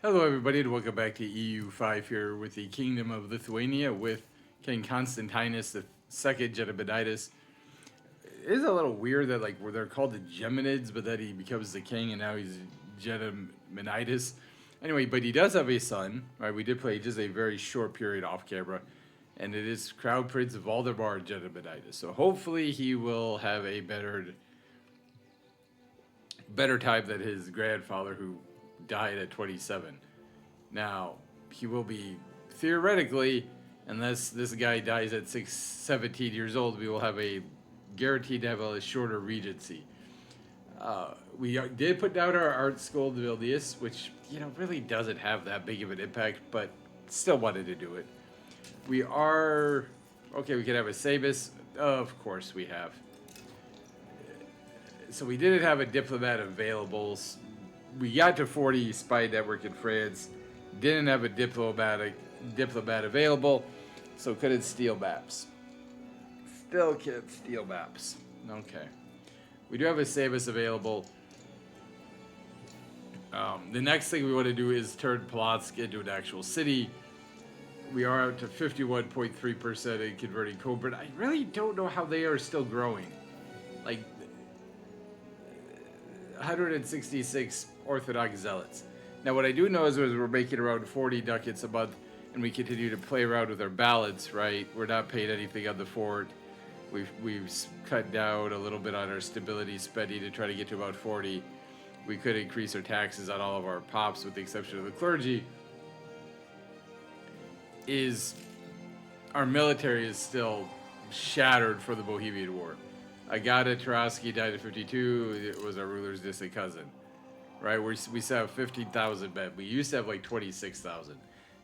Hello, everybody, and welcome back to EU5 here with the Kingdom of Lithuania with King Constantinus II Gediminitis. It is a little weird that where they're called the Geminids, but that he becomes the king and now he's Gediminitis. Anyway, but he does have a son, right? We did play just a very short period off camera, and it is Crown Prince Valdemar Gediminitis. So hopefully he will have a better time than his grandfather who died at 27. Now, he will be theoretically, unless this guy dies at 17 years old, we will have a guaranteed to have a shorter regency. We did put down our art school to Vilnius, which really doesn't have that big of an impact, but still wanted to do it. We are okay. We can have a Sabus, of course we have. So we didn't have a diplomat available. We got to 40 spy network in France. Didn't have a diplomat available, so couldn't steal maps. Still can't steal maps. Okay. We do have a Sabus available. The next thing we want to do is turn Polotsk into an actual city. We are up to 51.3% in converting Cobra. I really don't know how they are still growing. Like 166 Orthodox zealots. Now, what I do know is we're making around 40 ducats a month, and we continue to play around with our ballots, right? We're not paying anything on the fort. We've cut down a little bit on our stability spending to try to get to about 40. We could increase our taxes on all of our pops, with the exception of the clergy. Our military is still shattered for the Bohemian War. Agata Tarasky died at 52. It was our ruler's distant cousin, right? We still have 15,000 men. We used to have like 26,000.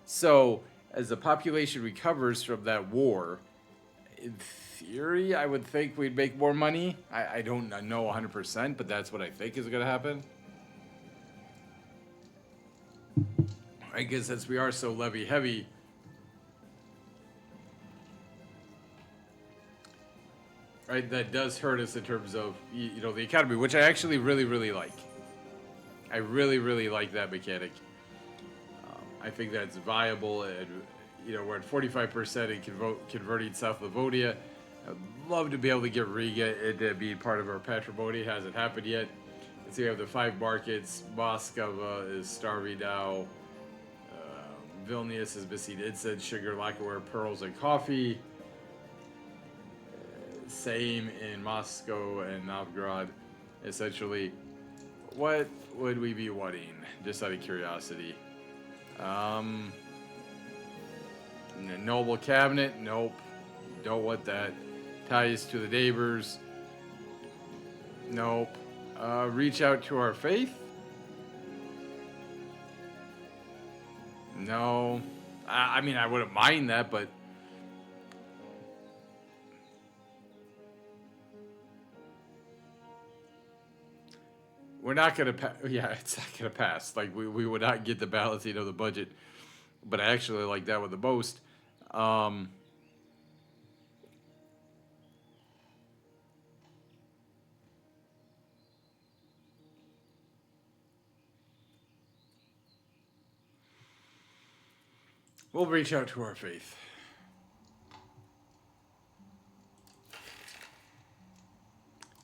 So as the population recovers from that war, in theory, I would think we'd make more money. I don't know 100%, but that's what I think is going to happen. I guess since we are so levy heavy, right, that does hurt us in terms of the economy, which I actually really like. I really like that mechanic. I think that's viable, and we're at 45% in converting South Livonia. I'd love to be able to get Riga into being part of our patrimony. It hasn't happened yet. And so we have the 5 markets. Moscow is starving now. Vilnius is missing incense, sugar, lacquerware, pearls, and coffee. Same in Moscow and Novgorod. Essentially, what would we be wanting? Just out of curiosity. Noble cabinet? Nope. Don't want that. Ties to the neighbors? Nope. Reach out to our faith? No. I mean, I wouldn't mind that, but we're not going to yeah, it's not going to pass. Like, we would not get the balancing of the budget, but I actually like that one the most. We'll reach out to our faith.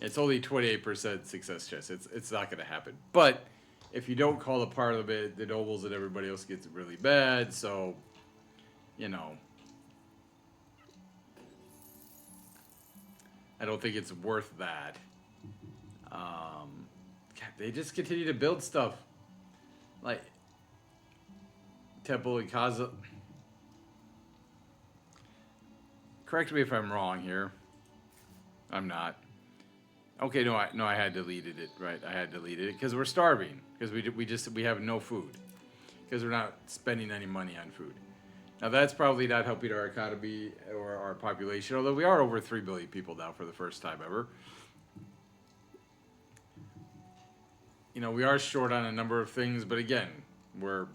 It's only 28% success chance. It's not going to happen. But if you don't call the parliament, the nobles and everybody else gets really bad. So, I don't think it's worth that. They just continue to build stuff. Like Temple and Kaza. Correct me if I'm wrong here. I'm not. Okay, no, I had deleted it, right? I had deleted it because we're starving. Because we have no food. Because we're not spending any money on food. Now that's probably not helping our economy or our population, although we are over 3 billion people now for the first time ever. We are short on a number of things, but again, we're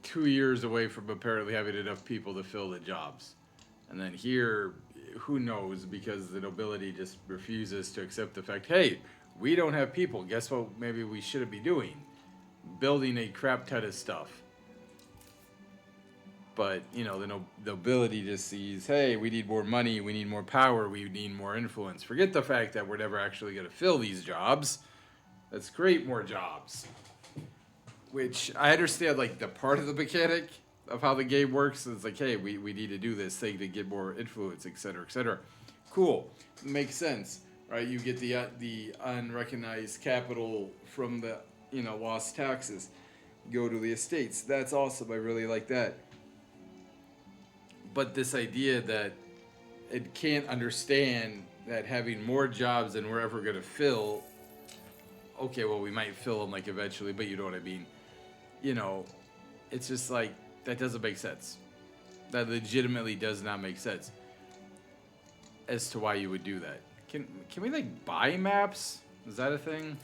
2 years away from apparently having enough people to fill the jobs. And then here, who knows, because the nobility just refuses to accept the fact, hey, we don't have people. Guess what maybe we shouldn't be doing? building a crap ton of stuff. But, you know, the nobility just sees, hey, we need more money, we need more power, we need more influence. Forget the fact that we're never actually going to fill these jobs. Let's create more jobs. Which, I understand, like, the part of the mechanic of how the game works. It's like, hey, we need to do this thing to get more influence, etc., etc. Cool. Makes sense, right? You get the unrecognized capital from the, you know, lost taxes. Go to the estates. That's awesome. I really like that. But this idea that it can't understand that having more jobs than we're ever going to fill, okay, well, we might fill them, like, eventually, but you know what I mean. You know, it's just like, that doesn't make sense. That legitimately does not make sense as to why you would do that. Can we, like, buy maps? Is that a thing?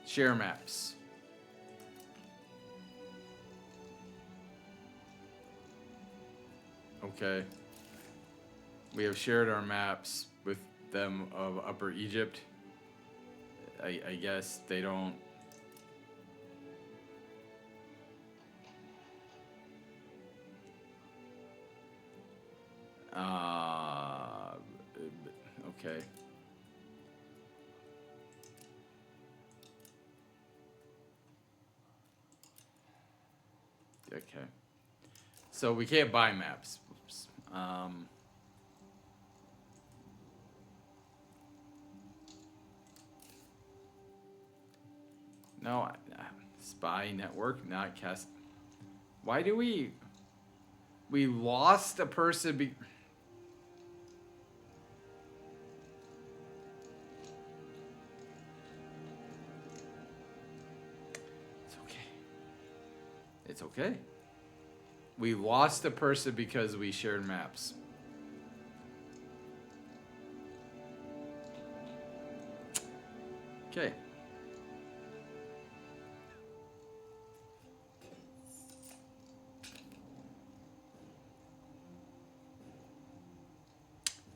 Share maps. Okay. We have shared our maps with them of Upper Egypt. I guess they don't. Okay. Okay. So we can't buy maps. Oops. No, spy network, not cast. Why do we lost a person It's okay. It's okay. We lost a person because we shared maps. Okay.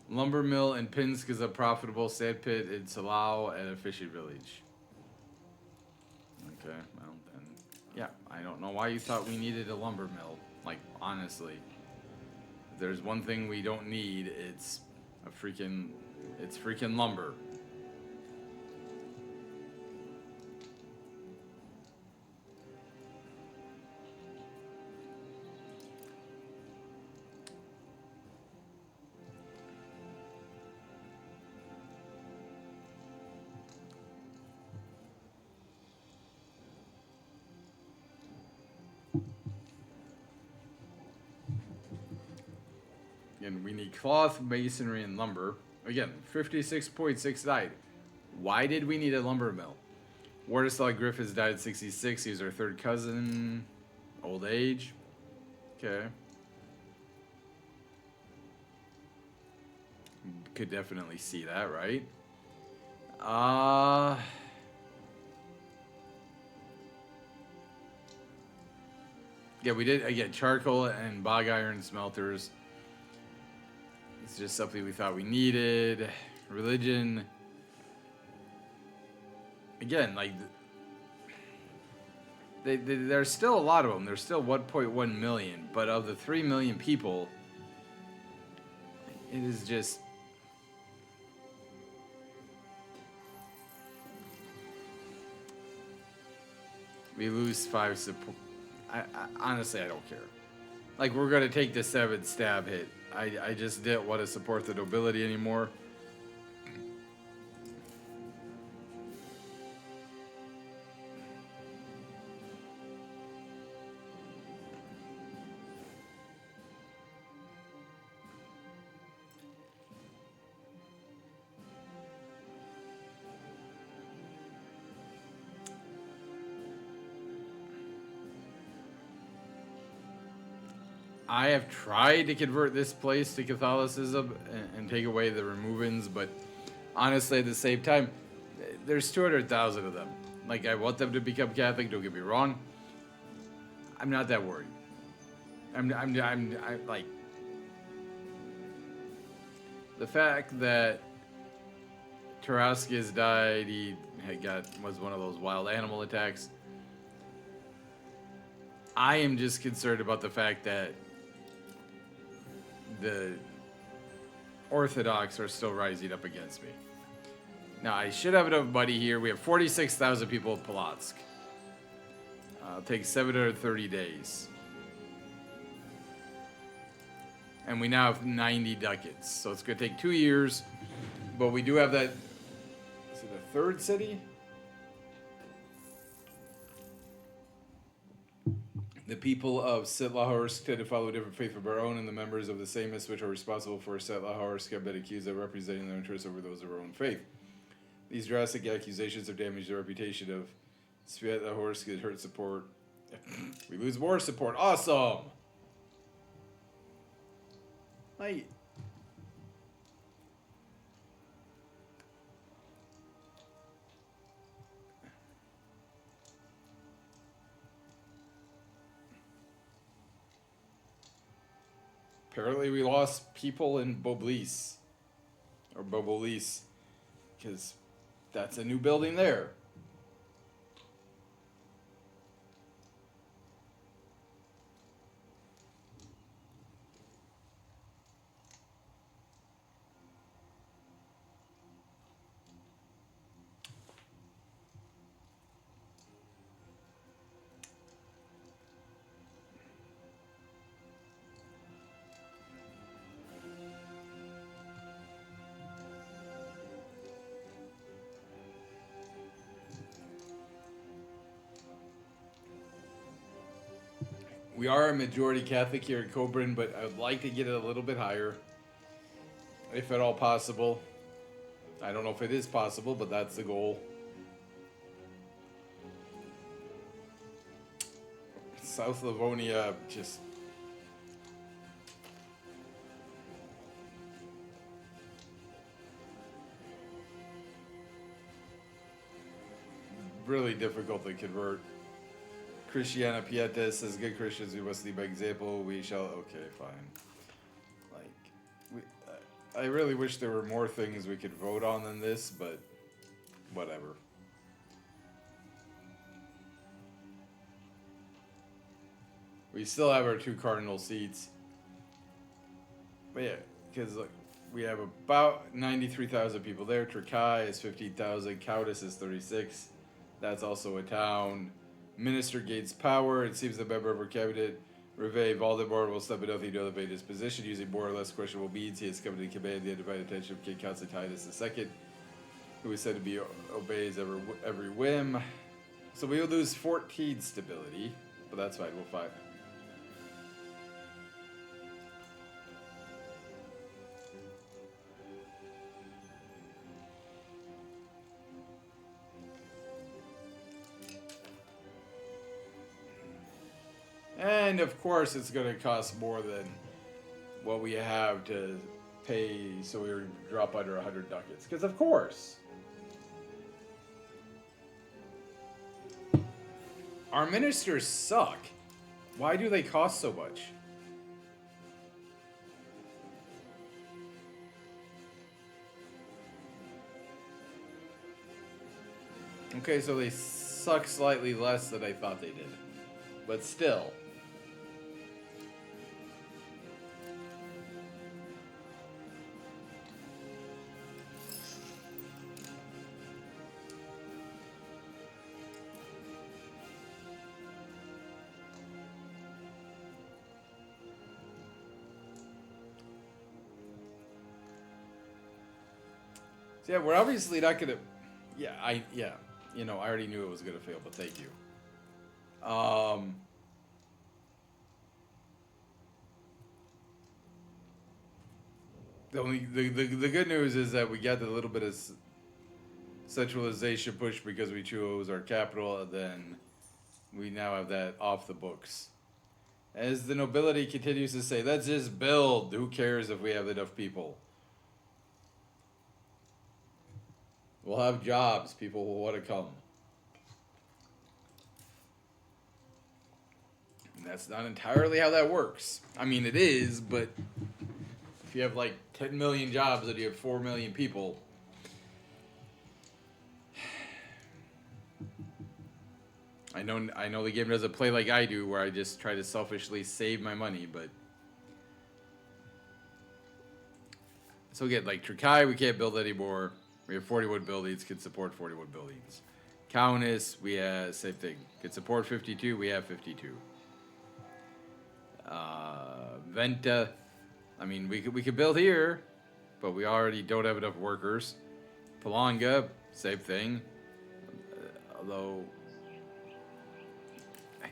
Lumber mill in Pinsk is a profitable sand pit in Salau and a fishing village. Okay, well then, yeah, I don't know why you thought we needed a lumber mill. Like, honestly, if there's one thing we don't need, it's freaking lumber. And we need cloth, masonry, and lumber. Again, 56.69. Why did we need a lumber mill? Wardislaw Griffiths died at 66. He was our third cousin. Old age. Okay. Could definitely see that, right? Yeah, we did, again, charcoal and bog iron smelters. It's just something we thought we needed. Religion. Again, like, there's still a lot of them. There's still 1.1 million. But of the 3 million people, it is just... We lose 5 support. Honestly, I don't care. Like, we're going to take the 7 stab hit. I just didn't want to support the nobility anymore. I have tried to convert this place to Catholicism and take away the removings, but honestly, at the same time, there's 200,000 of them. Like, I want them to become Catholic, don't get me wrong. I'm not that worried. I'm like, the fact that Tarascus died. He was one of those wild animal attacks. I am just concerned about the fact that the Orthodox are still rising up against me. Now, I should have enough money here. We have 46,000 people in Polotsk. It'll take 730 days. And we now have 90 ducats. So it's going to take 2 years. But we do have that. Is it a third city? The people of Setlahorsk tend to follow a different faith of our own, and the members of the Samists, which are responsible for Setlahorsk, have been accused of representing their interests over those of our own faith. These drastic accusations have damaged the reputation of Setlahorsk and hurt support. We lose more support. Awesome! Mate. Apparently we lost people in Boblis. Or Bobolis. Because that's a new building there. We are a majority Catholic here in Coburn, but I would like to get it a little bit higher, if at all possible. I don't know if it is possible, but that's the goal. South Livonia, just... really difficult to convert. Christiana Pietas says, good Christians, we must lead by example. We shall... Okay, fine. Like, I really wish there were more things we could vote on than this, but whatever. We still have our 2 cardinal seats. But yeah, because like, we have about 93,000 people there. Turkai is 15,000. Kaudas is 36. That's also a town. Minister gains power. It seems the member of her cabinet, Reve Voldemort, will step enough to elevate his position using more or less questionable means. He has come to command the undivided attention of King Constantinus II, who is said to be obeys every whim. So we will lose 14 stability, but that's fine. We'll fight. And of course, it's going to cost more than what we have to pay, so we drop under 100 ducats. Because of course, our ministers suck. Why do they cost so much? Okay, so they suck slightly less than I thought they did. But still. So yeah, we're obviously not gonna. Yeah. You know, I already knew it was gonna fail, but thank you. The good news is that we got a little bit of centralization push because we chose our capital, and then we now have that off the books. As the nobility continues to say, let's just build. Who cares if we have enough people? We'll have jobs. People will want to come. And that's not entirely how that works. I mean, it is, but if you have like 10 million jobs and you have 4 million people, I know the game doesn't play like I do, where I just try to selfishly save my money, but so again, like Trukai, we can't build anymore. We have 41 buildings, can support 41 buildings. Kaunas, we have same thing, can support 52. We have 52. Venta, I mean, we could build here, but we already don't have enough workers. Palanga, same thing. Although I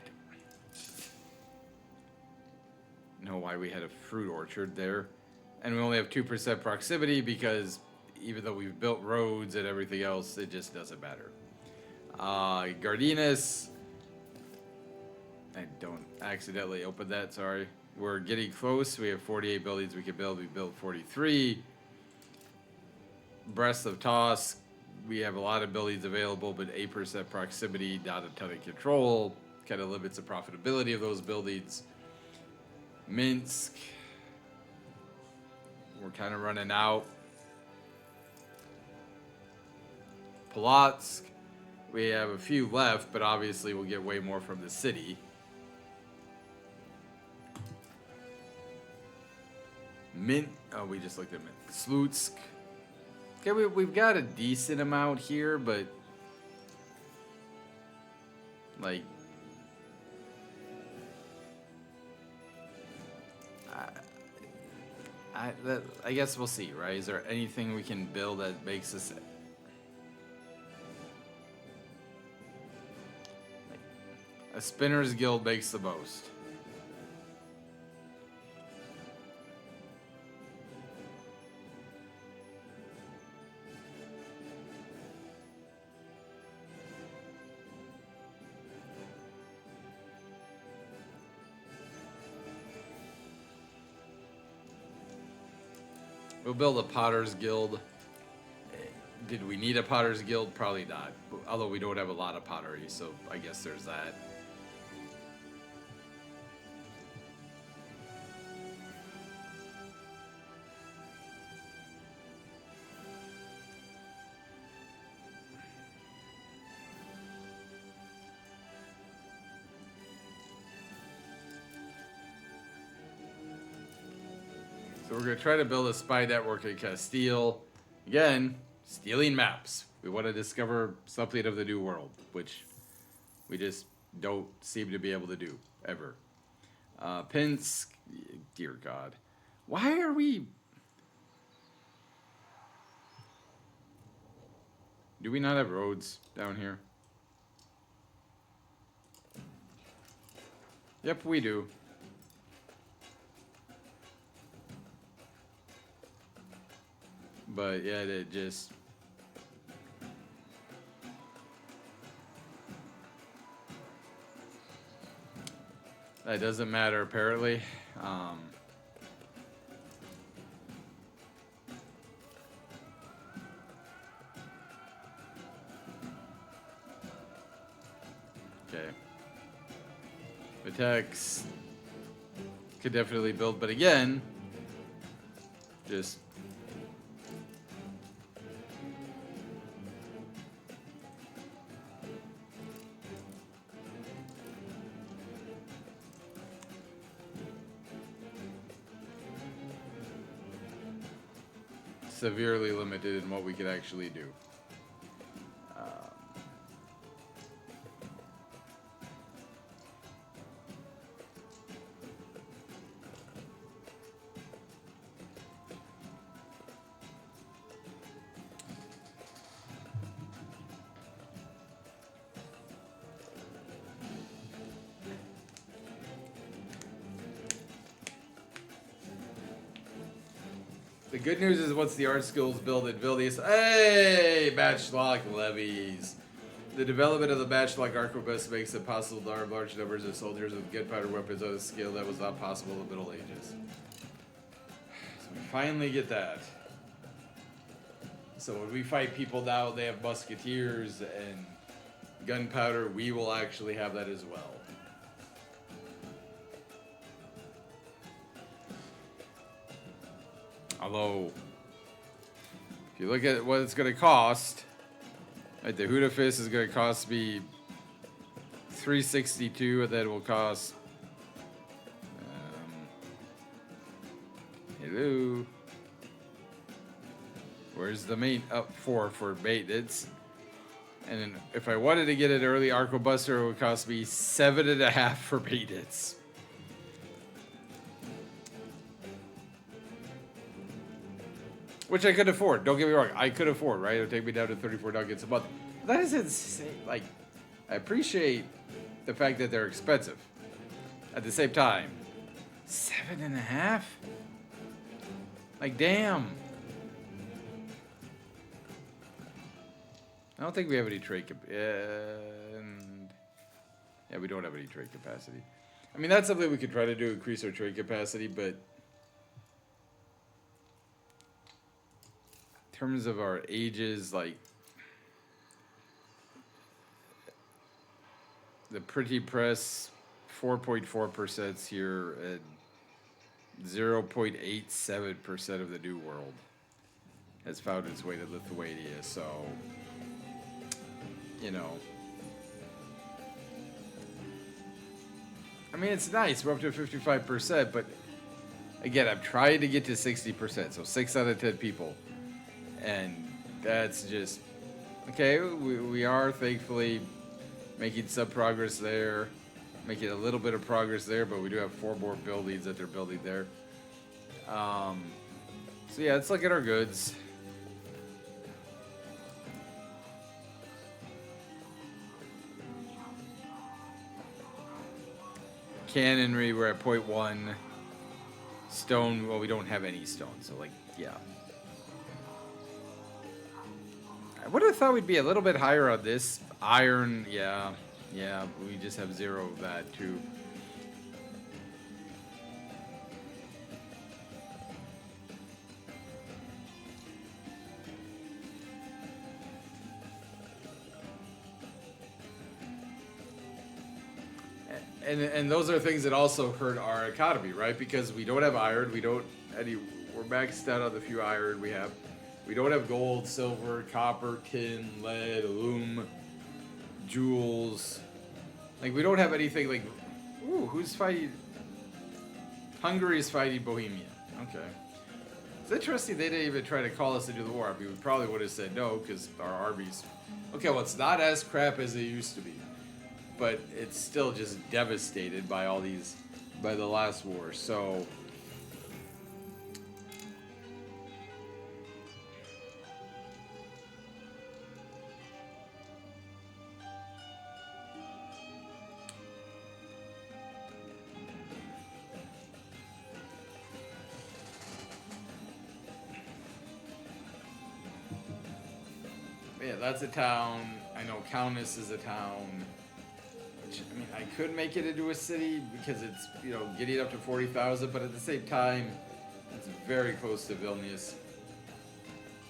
don't know why we had a fruit orchard there, and we only have 2% proximity because even though we've built roads and everything else, it just doesn't matter. Gardinas, I don't accidentally open that, sorry. We're getting close. We have 48 buildings we can build. We built 43. Breast of Tosk, we have a lot of buildings available, but 8% proximity, not a ton of control. Kind of limits the profitability of those buildings. Minsk, we're kind of running out. Polotsk, we have a few left, but obviously we'll get way more from the city. We just looked at Mint. Slutsk. Okay, we've got a decent amount here, but like I guess we'll see, right? Is there anything we can build that makes us a spinner's guild makes the most? We'll build a potter's guild. Did we need a potter's guild? Probably not. Although we don't have a lot of pottery, so I guess there's that. So we're going to try to build a spy network in Castile. Again, stealing maps. We want to discover something of the New World, which we just don't seem to be able to do, ever. Pinsk, dear God. Why are we... Do we not have roads down here? Yep, we do. But yeah, it just... That doesn't matter, apparently. Okay. Vitex could definitely build, but again, just... severely limited in what we could actually do. The good news is once the art skills build in Vilnius, hey, Matchlock levies. The development of the Matchlock arquebus makes it possible to arm large numbers of soldiers with gunpowder weapons on a scale that was not possible in the Middle Ages. So we finally get that. So when we fight people now, they have musketeers and gunpowder, we will actually have that as well. Although, if you look at what it's going to cost, right, the Hudafist is going to cost me 362, and that will cost. Hello. Where's the main up for maintenance? And then if I wanted to get an early Arquebuster, it would cost me 7.5 for maintenance. Which I could afford. Don't get me wrong. I could afford, right? It would take me down to 34 nuggets a month. That is insane. Like, I appreciate the fact that they're expensive. At the same time, 7.5? Like, damn. I don't think we have any trade yeah, we don't have any trade capacity. I mean, that's something we could try to do, increase our trade capacity, but in terms of our ages, like the printing press, 4.4% here, and 0.87% of the New World has found its way to Lithuania, so, you know. I mean, it's nice. We're up to 55%, but again, I'm trying to get to 60%, so 6 out of 10 people. And that's just, okay, we are thankfully making some progress there, making a little bit of progress there, but we do have 4 more buildings that they're building there. So yeah, let's look at our goods. Cannonry, we're at 0.1. Stone, well, we don't have any stone, so like, yeah. I would have thought we'd be a little bit higher on this. Iron, yeah, we just have 0 of that too. And those are things that also hurt our economy, right? Because we don't have iron, we're maxed out on the few iron we have. We don't have gold, silver, copper, tin, lead, aluminum, jewels. Like, we don't have anything like, ooh, who's fighting? Hungary is fighting Bohemia. Okay. It's interesting they didn't even try to call us into the war. I mean, we probably would have said no because our armies. Okay, well, it's not as crap as it used to be. But it's still just devastated by all these, by the last war. So, yeah, that's a town. I know Kaunas is a town. I mean, I could make it into a city because it's, you know, getting up to 40,000, but at the same time, it's very close to Vilnius.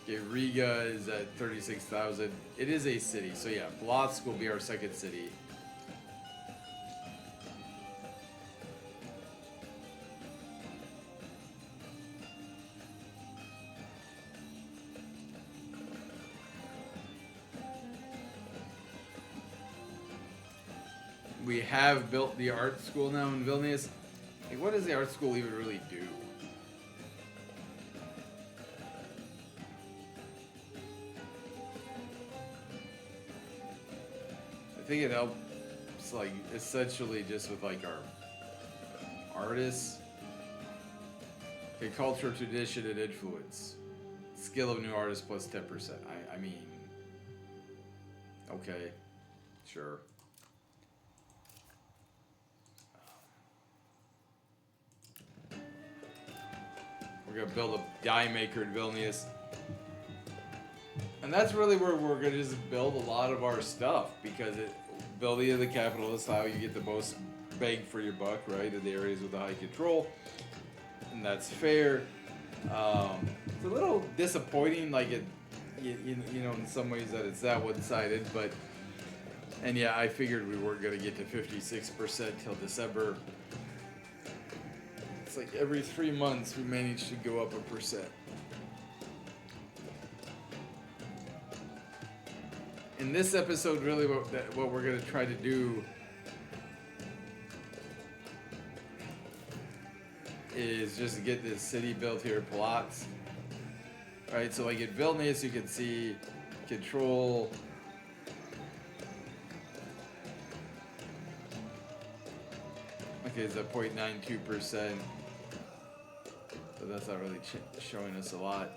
Okay, Riga is at 36,000. It is a city, so yeah, Polotsk will be our second city. We have built the art school now in Vilnius. Like, what does the art school even really do? I think it helps, like, essentially just with, like, our artists. Okay, culture, tradition, and influence. Skill of new artist plus 10%. I mean, okay, sure. We're going to build a die maker in Vilnius. And that's really where we're going to just build a lot of our stuff, because building in the capital is how you get the most bang for your buck, right? In the areas with the high control. And that's fair. It's a little disappointing, like you know, in some ways that it's that one-sided, but, and yeah, I figured we weren't going to get to 56% till December. It's like every 3 months we manage to go up 1%. In this episode, really what we're going to try to do is just to get this city built here at Polotsk. Right, so like at Vilnius, you can see control. Okay, it's at 0.92%. So that's not really showing us a lot.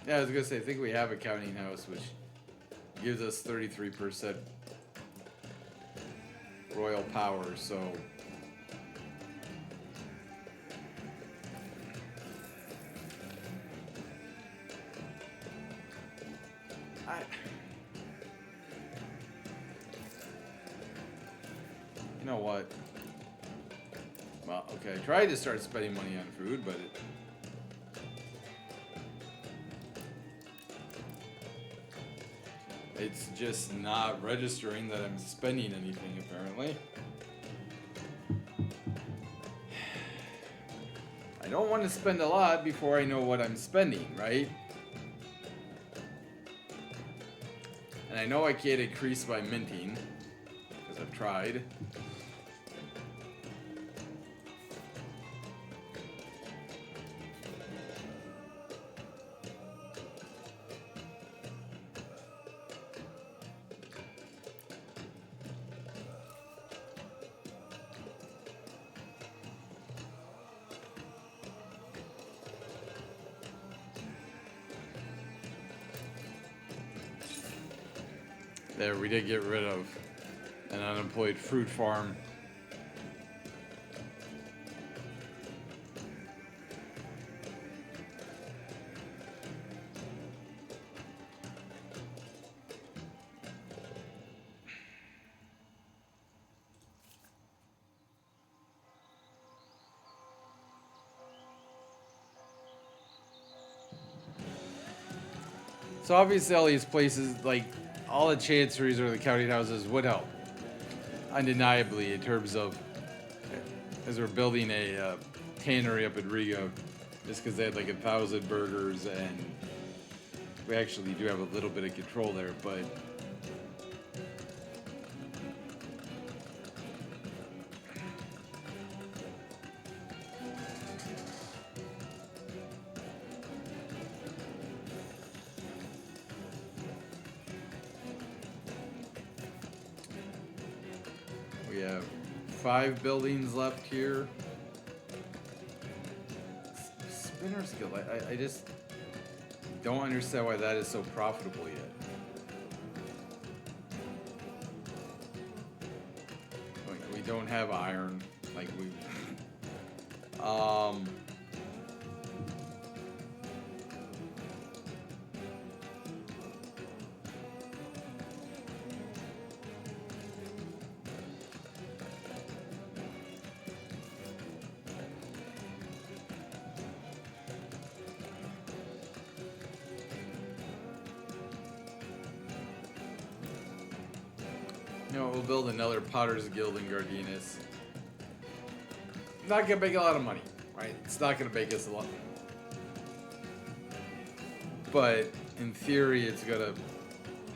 Yeah, I was gonna say, I think we have a counting house, which gives us 33% royal power, so. You know what? Well, okay, I tried to start spending money on food, but it's just not registering that I'm spending anything, apparently. I don't want to spend a lot before I know what I'm spending, right? And I know I can't increase by minting, because I've tried. There, we did get rid of an unemployed fruit farm. So obviously all these places, like all the chanceries or the counting houses would help, undeniably, in terms of, as we're building a tannery up in Riga, just because they had like 1,000 burgers, and we actually do have a little bit of control there, but we have 5 buildings left here. Spinner skill, I just don't understand why that is so profitable yet. Like, we don't have iron, like we you know, we'll build another Potter's Guild in Gardinas. Not gonna make a lot of money, right? It's not gonna make us a lot. But in theory, it's gonna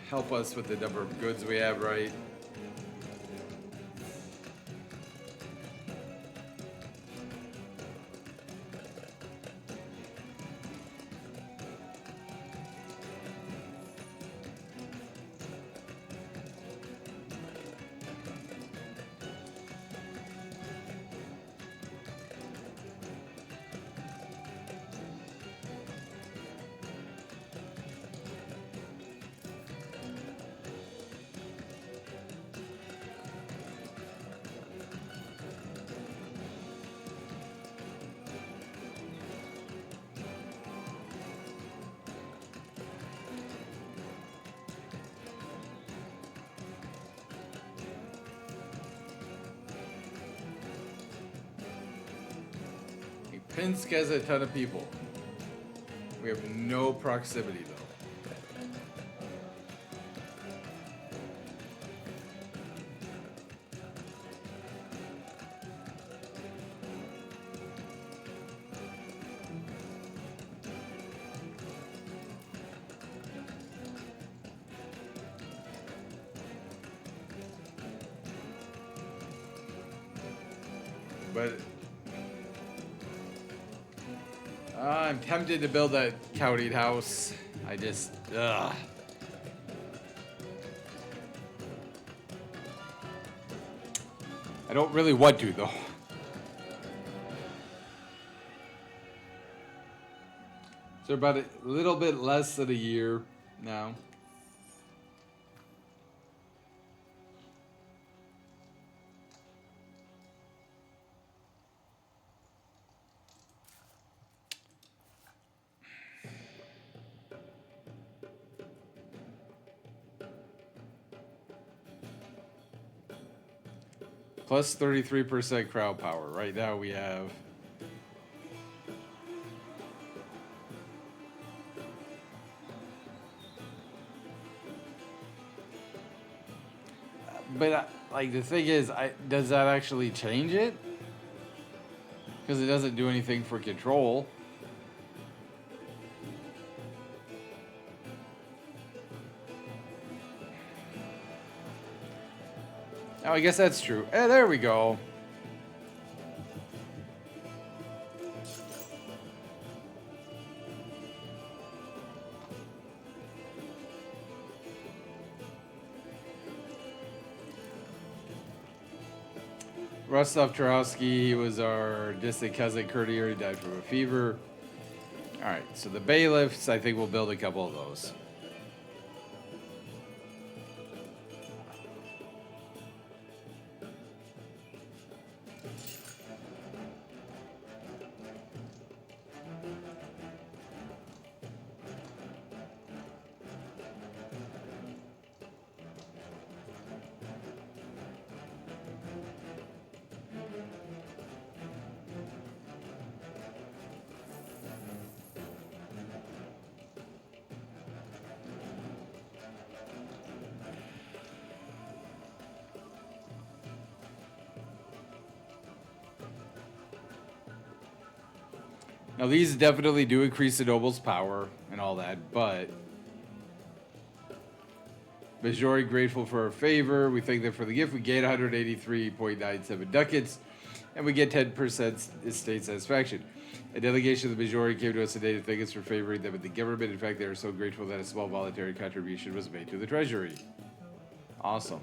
help us with the number of goods we have, right? Pinsk has a ton of people. We have no proximity though. But I'm tempted to build that counting house. I just, ugh. I don't really want to though. So about a little bit less than a year now. Plus 33% crowd power. Right now we have but like the thing is, does that actually change it? Because it doesn't do anything for control. Oh, I guess that's true. There we go. Rostov Tarowski was our distant cousin courtier. He died from a fever. All right, so the bailiffs, I think we'll build a couple of those. Now these definitely do increase the noble's power and all that, but Majori grateful for our favor. We thank them for the gift. We gain 183.97 ducats, and we get 10% estate satisfaction. A delegation of the Majori came to us today to thank us for favoring them in the government. In fact, they are so grateful that a small voluntary contribution was made to the treasury. Awesome.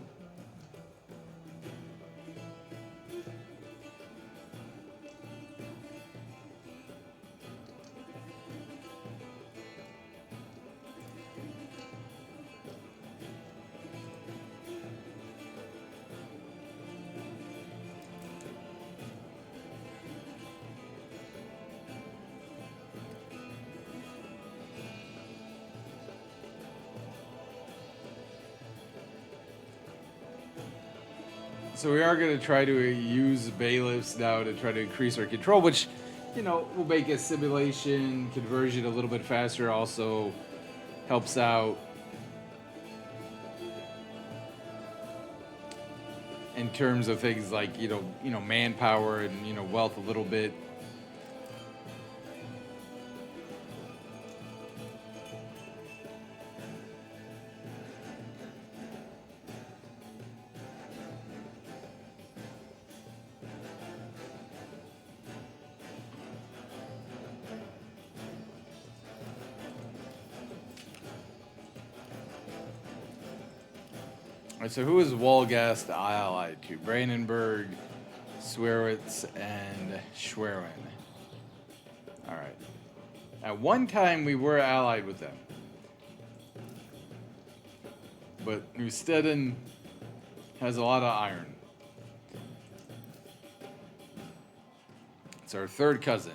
So we are going to try to use bailiffs now to try to increase our control, which, you know, will make a simulation conversion a little bit faster. Also helps out in terms of things like, you know, manpower and, you know, wealth a little bit. All right, so who is Wolgast allied to? Brandenburg, Swerwitz, and Schwerin. All right. At one time, we were allied with them. But Neustetten has a lot of iron. It's our third cousin.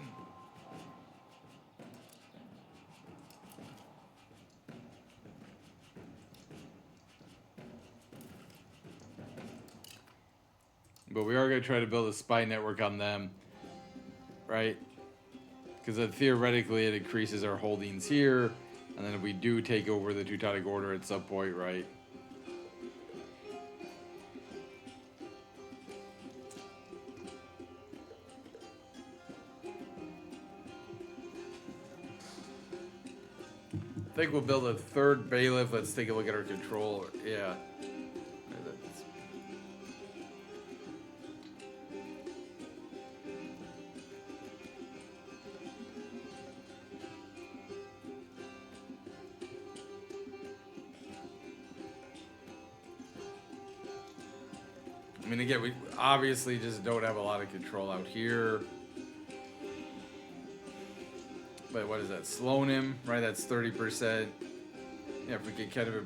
But we are going to try to build a spy network on them, right? Because theoretically it increases our holdings here, and then if we do take over the Teutonic Order at some point, right? I think we'll build a third bailiff. Let's take a look at our control. Yeah. I mean, again, we obviously just don't have a lot of control out here. But what is that? Slowing him, right? That's 30%. Yeah, if we can kind of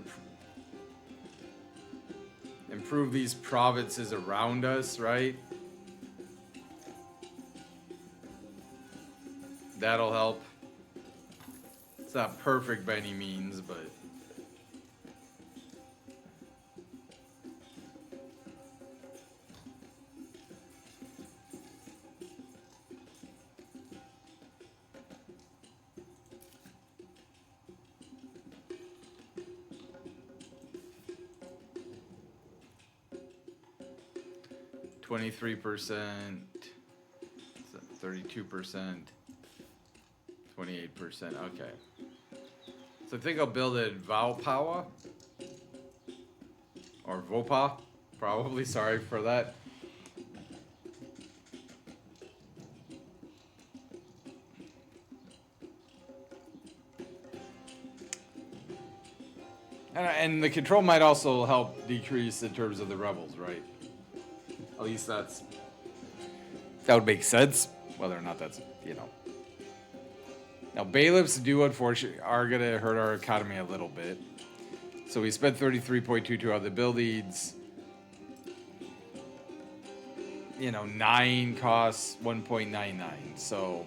improve these provinces around us, right? That'll help. It's not perfect by any means, but... %, 32%, 28%. Okay. So I think I'll build it Valpowa or Vopa, probably. Sorry for that. And the control might also help decrease in terms of the rebels, right? At least that would make sense. Whether or not that's, you know. Now, bailiffs do, unfortunately, are going to hurt our economy a little bit. So we spent 33.22 on the buildings. You know, 9 costs 1.99. So,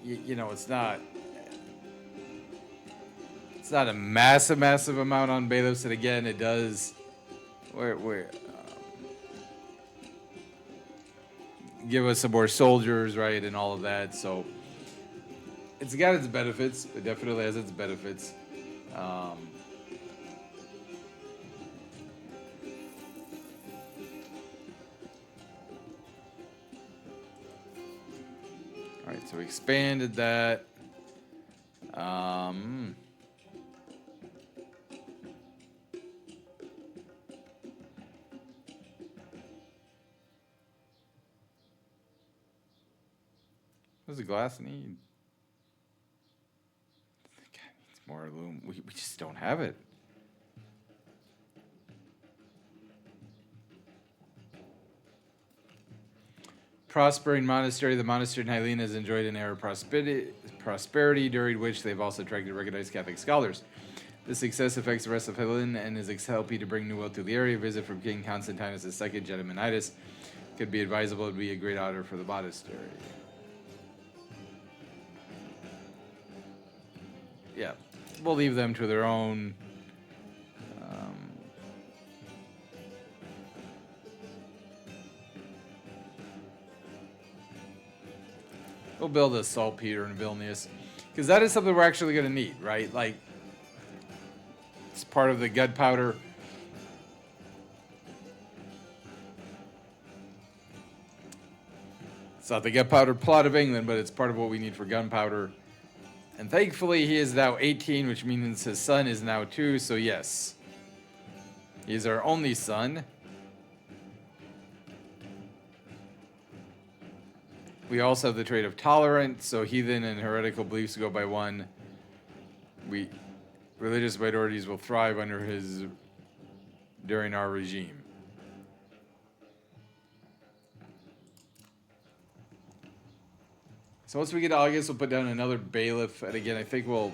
you know, it's not a massive amount on bailiffs. And again, it does... give us some more soldiers, right, and all of that. So it's got its benefits. It definitely has its benefits. All right, so we expanded that. What does the glass need? God, needs more aluminum. We just don't have it. Prospering monastery. The monastery in Hylene has enjoyed an era of prosperity, during which they've also attracted recognized Catholic scholars. This success affects the rest of Hylene and is helping to bring new wealth to the area. A visit from King Constantinus II, Gediminitis, could be advisable. It would be a great honor for the monastery. Yeah, we'll leave them to their own. We'll build a saltpeter in Vilnius, because that is something we're actually going to need, right? Like, it's part of the gunpowder. It's not the gunpowder plot of England, but it's part of what we need for gunpowder. And thankfully, he is now 18, which means his son is now 2, so yes. He is our only son. We also have the trait of tolerant, so heathen and heretical beliefs go by 1. Religious minorities will thrive during our regime. So once we get to August, we'll put down another bailiff. And again, I think we're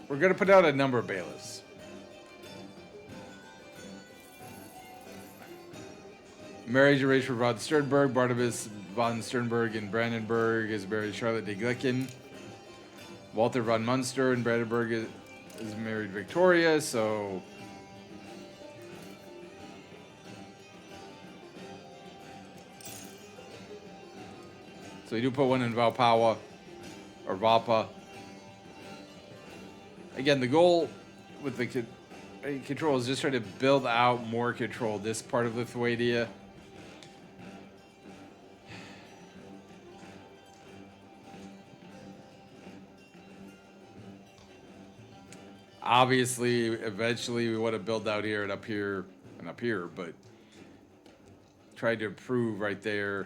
going to put out a number of bailiffs. Marriage arranged for von Sternberg. Barnabas von Sternberg in Brandenburg is married to Charlotte de Glicken. Walter von Munster in Brandenburg is married Victoria, so... So we do put one in Valpawa or Valpa. Again, the goal with the control is just try to build out more control this part of Lithuania. Obviously, eventually we want to build out here and up here and up here, but try to improve right there.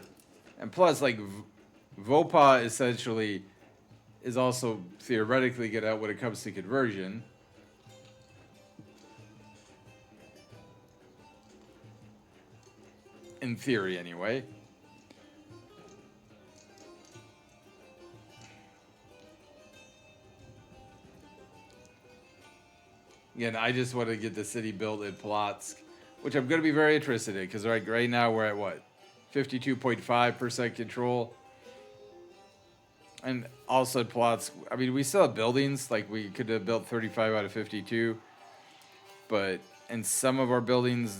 And plus, like, Vopa essentially is also theoretically good at when it comes to conversion. In theory, anyway. Again, I just want to get the city built in Polotsk, which I'm going to be very interested in, because right now we're at what? 52.5% control. And also Polotsk, I mean, we still have buildings. Like, we could have built 35 out of 52. But in some of our buildings,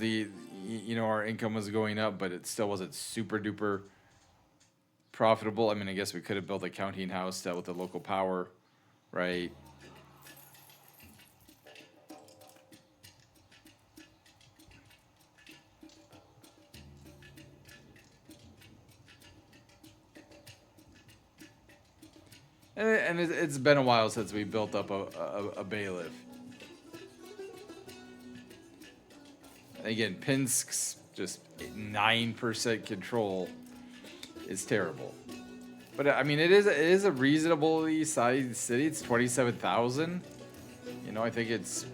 our income was going up, but it still wasn't super duper profitable. I mean, I guess we could have built a counting house with the local power, right? And it's been a while since we built up a bailiff. Again, Pinsk's just 9% control is terrible. But I mean, it is a reasonably sized city. It's 27,000. I think it's.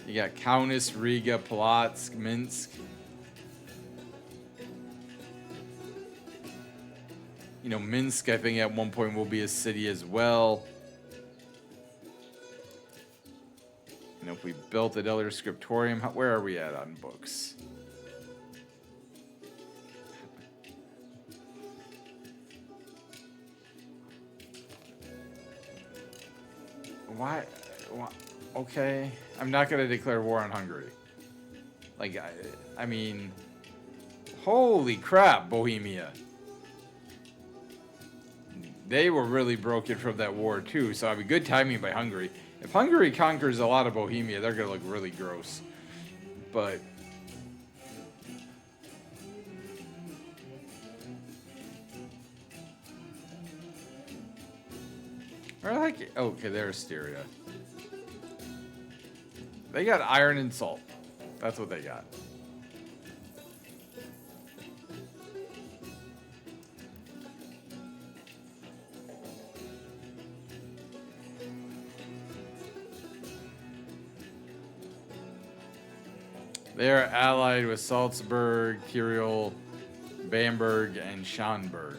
You got Kaunas, Riga, Polotsk, Minsk. Minsk, I think at one point will be a city as well. If we built another scriptorium, where are we at on books? Why? Okay, I'm not going to declare war on Hungary. Like, I mean, holy crap, Bohemia. They were really broken from that war too, so I mean, good timing by Hungary. If Hungary conquers a lot of Bohemia, they're going to look really gross. But okay, there's Styria. They got iron and salt. That's what they got. They are allied with Salzburg, Tyrol, Bamberg, and Schönberg.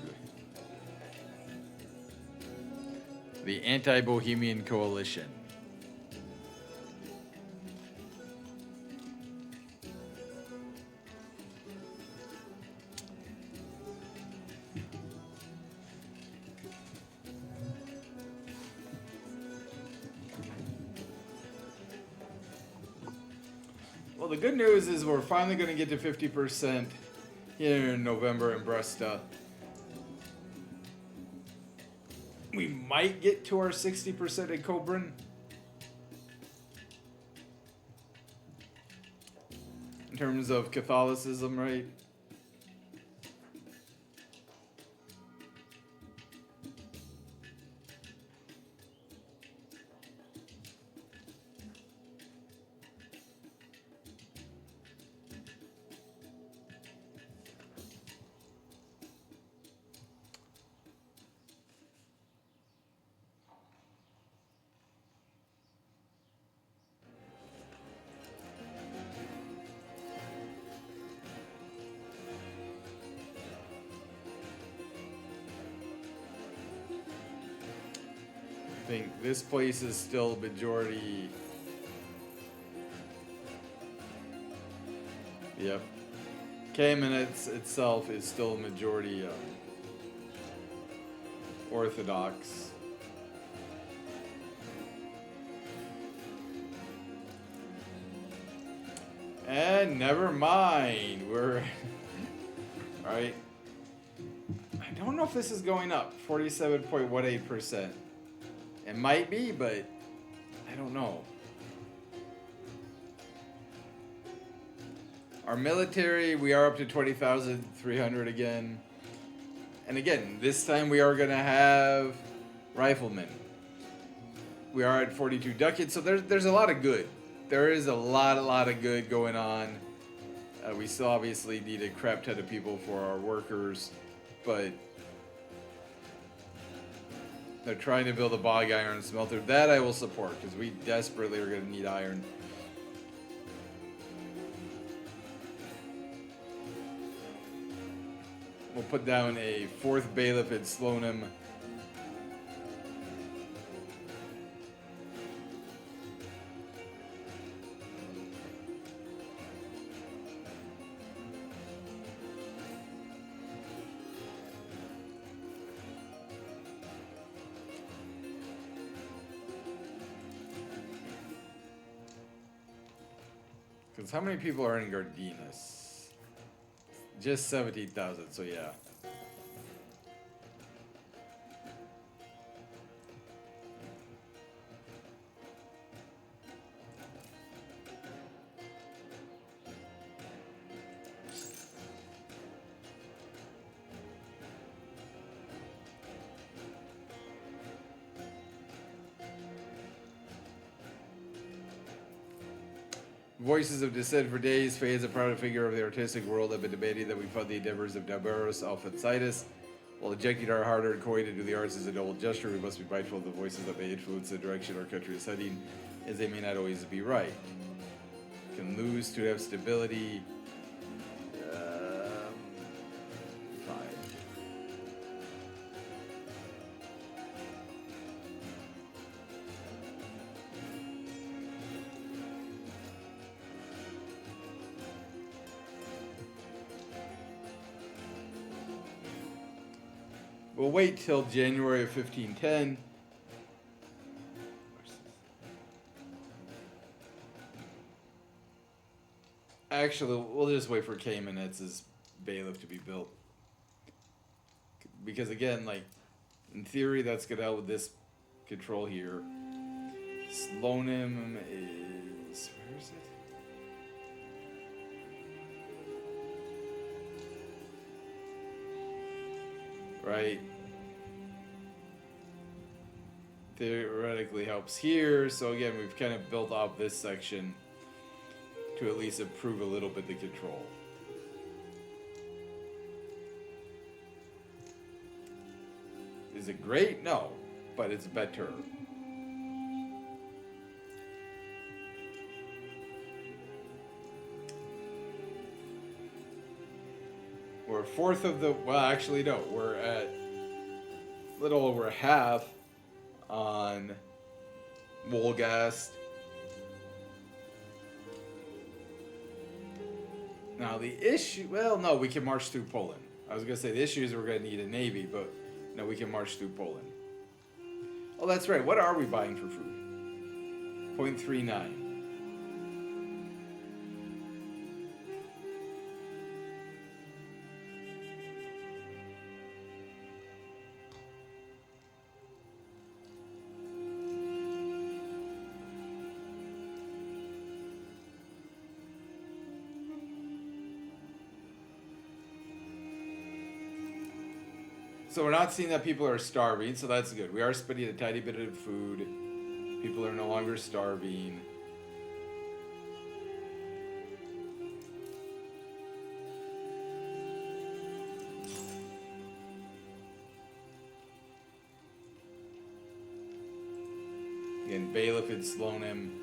The Anti-Bohemian Coalition. Well, the good news is we're finally going to get to 50% here in November in Bresta. We might get to our 60% in Kobrin. In terms of Catholicism, right? I think this place is still majority. Yep. Kamenets itself is still majority Orthodox. And never mind, we're all right. know if this is going up. 47.18%. It might be, but I don't know. Our military, we are up to 20,300 again. And again, this time we are going to have riflemen. We are at 42 ducats, so there's a lot of good. There is a lot of good going on. We still obviously need a crap ton of people for our workers, but they're trying to build a bog iron smelter. That I will support, because we desperately are going to need iron. We'll put down a 4th bailiff at Slonim. Because how many people are in Gardinas? Just 17,000, so yeah. Voices of dissent for days, Faye is a proud figure of the artistic world, have been debating that we fund the endeavors of Daberos Alphonsitis. While ejecting our hard-earned coin into the arts is a noble gesture, we must be mindful of the voices that may influence the direction our country is heading, as they may not always be right. Can lose to have stability. Fine. We'll wait till January of 1510. Actually, we'll just wait for Kamenetz's bailiff to be built. Because again, like, in theory, that's going to help with this control here. Slonim is... where is it? Right. Theoretically helps here. So again, we've kind of built up this section to at least improve a little bit the control. Is it great? No, but it's better. We're a fourth of the, well, actually no, we're at a little over half on Wolgast. Now the issue, well, no, we can march through Poland. I was going to say the issue is we're going to need a navy, but no, we can march through Poland. Oh, that's right. What are we buying for food? 0.39. So we're not seeing that people are starving, so that's good. We are spending a tiny bit of food. People are no longer starving. Again, bailiff and Slonim.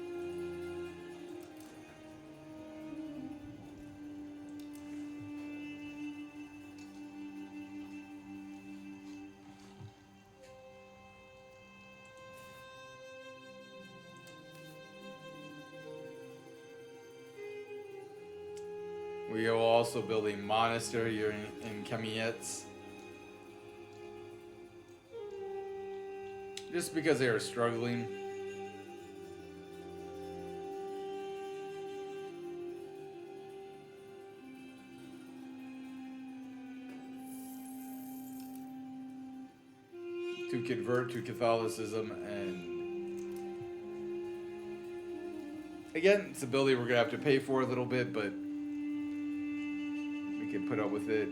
We will also build a monastery here in Kamiets. Just because they are struggling. to convert to Catholicism, and again, it's a building we're gonna have to pay for a little bit, but we can put up with it.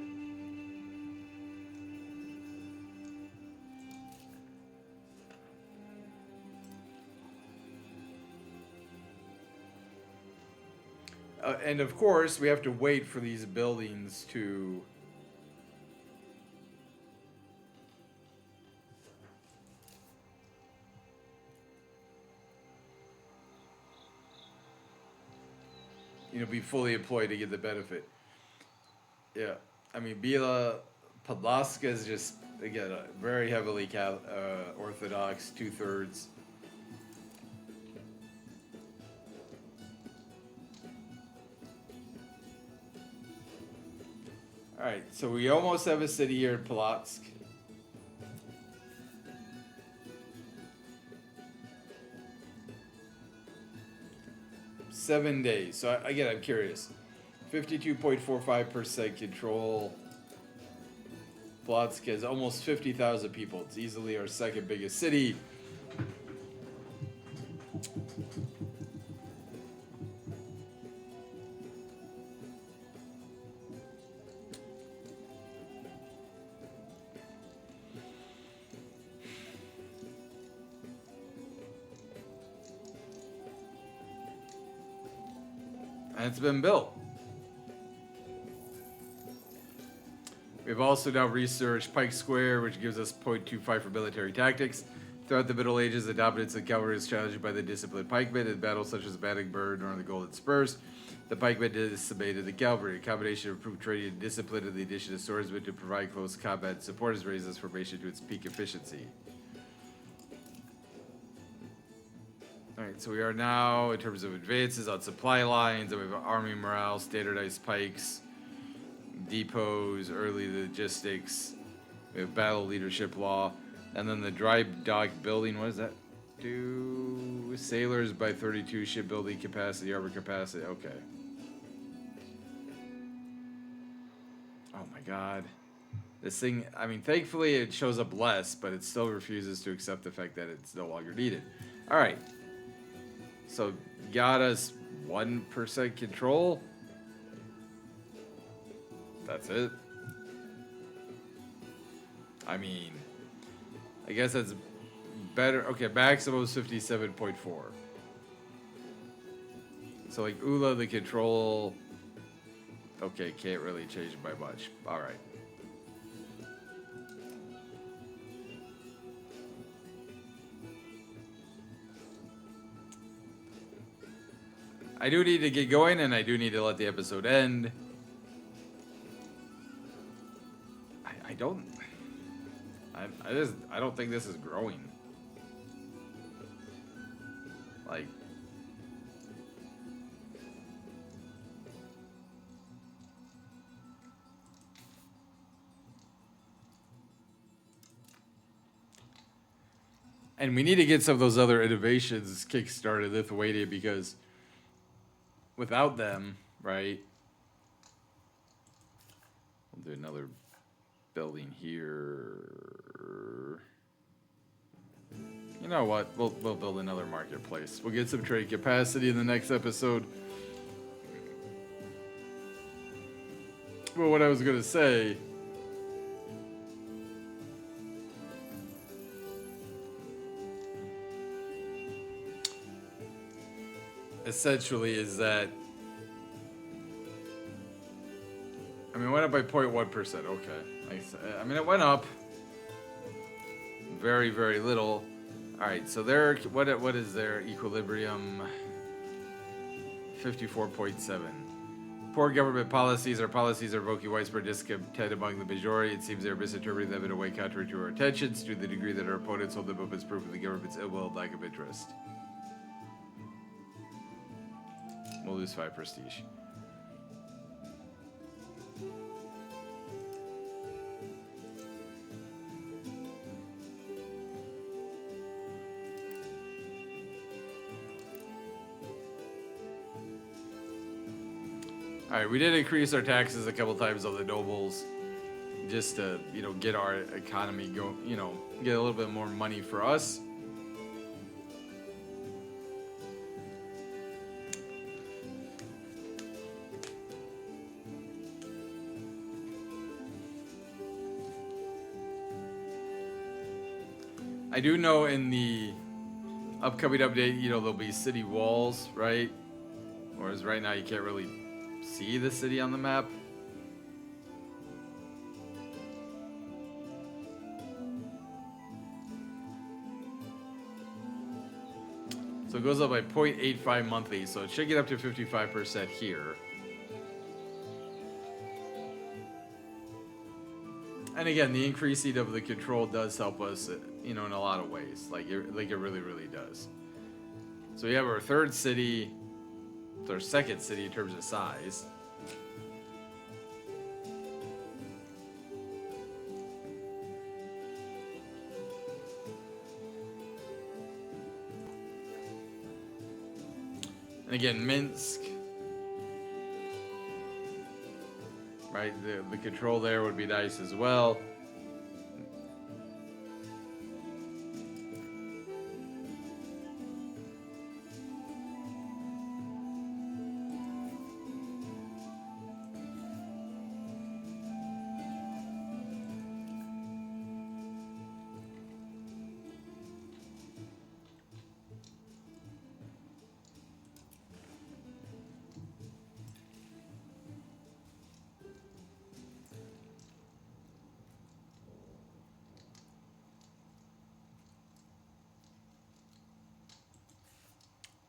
And of course, we have to wait for these buildings to be fully employed to get the benefit. Yeah, I mean, Polotsk is just, again, very heavily Orthodox, 2/3. All right, so we almost have a city here in Polotsk. $7 days. So again, I'm curious. 52.45% control. Polotsk has almost 50,000 people. It's easily our second biggest city. And it's been built. We've also now researched Pike Square, which gives us 0.25 for military tactics. Throughout the Middle Ages, the dominance of cavalry is challenged by the disciplined pikemen. In battles such as Bannockburn or the Golden Spurs, the pikemen decimated the cavalry. A combination of improved training and discipline and the addition of swordsmen to provide close combat support has raised this formation to its peak efficiency. Alright, so we are now, in terms of advances, on supply lines, and we have army morale, standardized pikes, depots, early logistics, we have battle leadership law, and then the dry dock building, what does that do? Sailors by 32, shipbuilding capacity, harbor capacity, okay. Oh my god. This thing, I mean, thankfully it shows up less, but it still refuses to accept the fact that it's no longer needed. Alright. So, got us 1% control. That's it. I mean, I guess that's better. Okay, maximum is 57.4. So, like, Ula, the control. Okay, can't really change by much. Alright. I do need to get going, and I do need to let the episode end. I don't think this is growing. Like, and we need to get some of those other innovations kickstarted in Lithuania, because without them, right? We'll do another building here. You know what? We'll build another marketplace. We'll get some trade capacity in the next episode. Well, what I was gonna say, essentially, is that, I mean, it went up by 0.1%. Okay, I mean, it went up very, very little. All right, so there, what is their equilibrium? 54.7. Poor government policies are evoking widespread discontent among the majority. It seems they are misinterpreting them in a way contrary to our intentions, to the degree that our opponents hold them up as proof of the government's ill will and lack of interest. We'll lose 5 prestige. Alright, we did increase our taxes a couple times on the nobles. just to, you know, get our economy go, you know, get a little bit more money for us. I do know in the upcoming update, you know, there'll be city walls, right? Whereas right now you can't really see the city on the map. So it goes up by 0.85 monthly, so it should get up to 55% here. And again, the increasing of the control does help us, you know, in a lot of ways. Like it really, really does. So we have our third city, it's our second city in terms of size. And again, Minsk, right? The control there would be nice as well.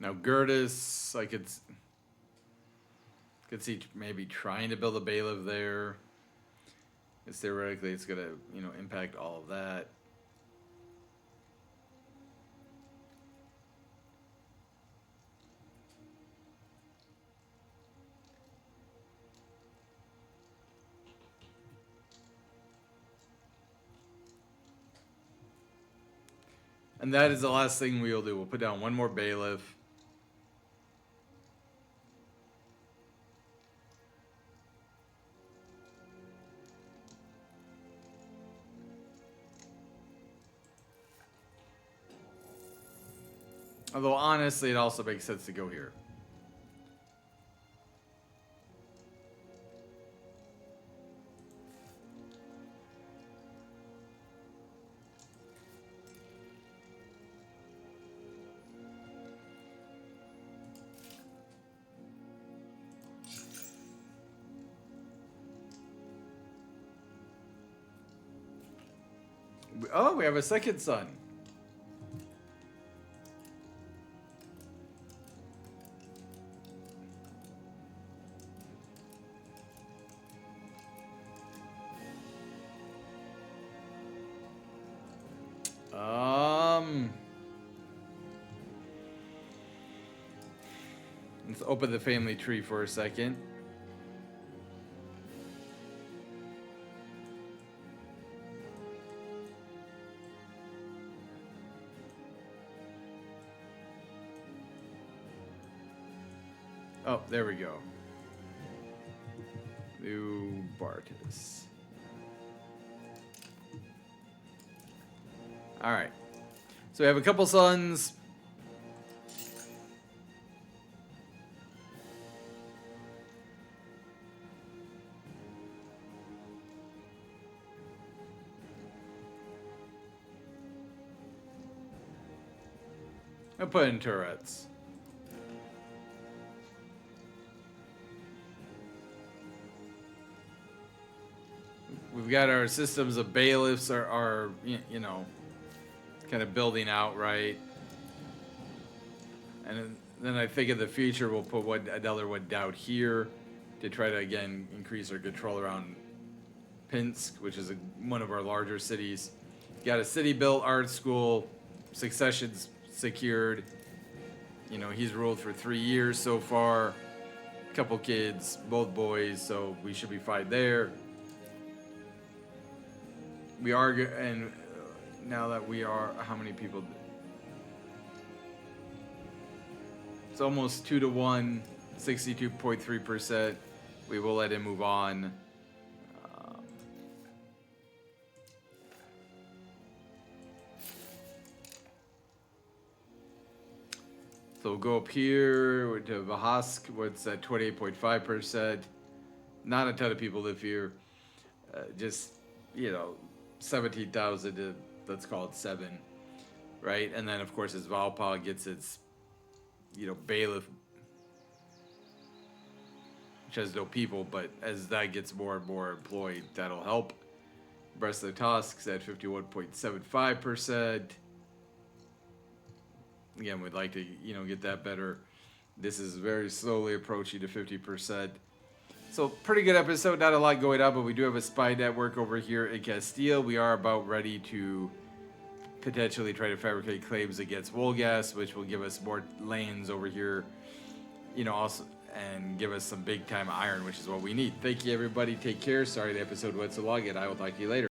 Now Gertis, I could see maybe trying to build a bailiff there. Because theoretically it's gonna, you know, impact all of that. And that is the last thing we'll do. We'll put down one more bailiff. Although, honestly, it also makes sense to go here. Oh, we have a second son. Let's open the family tree for a second. Oh, there we go. New Bartis. All right. So we have a couple sons. I'll put in turrets. We've got our systems of bailiffs are you know, kind of building out, right? And then I think in the future we'll put another one down here to try to again increase our control around Pinsk, which is one of our larger cities. Got a city built, art school, succession's secured. You know, he's ruled for 3 years so far. Couple kids, both boys, so we should be fine there. We are, and now that we are, how many people? It's almost 2 to 1, 62.3%. We will let him move on. So we'll go up here to Vahask, what's at 28.5%. Not a ton of people live here. Just, 17,000 to, let's call it 7, right? And then, of course, as Valpa gets its, bailiff, which has no people, but as that gets more and more employed, that'll help. Brest-Litovsk's at 51.75%. Again, we'd like to, get that better. This is very slowly approaching to 50%. So pretty good episode. Not a lot going on, but we do have a spy network over here in Castile. We are about ready to potentially try to fabricate claims against Wolgast, which will give us more lanes over here, also, and give us some big time iron, which is what we need. Thank you, everybody. Take care. Sorry the episode went so long, and I will talk to you later.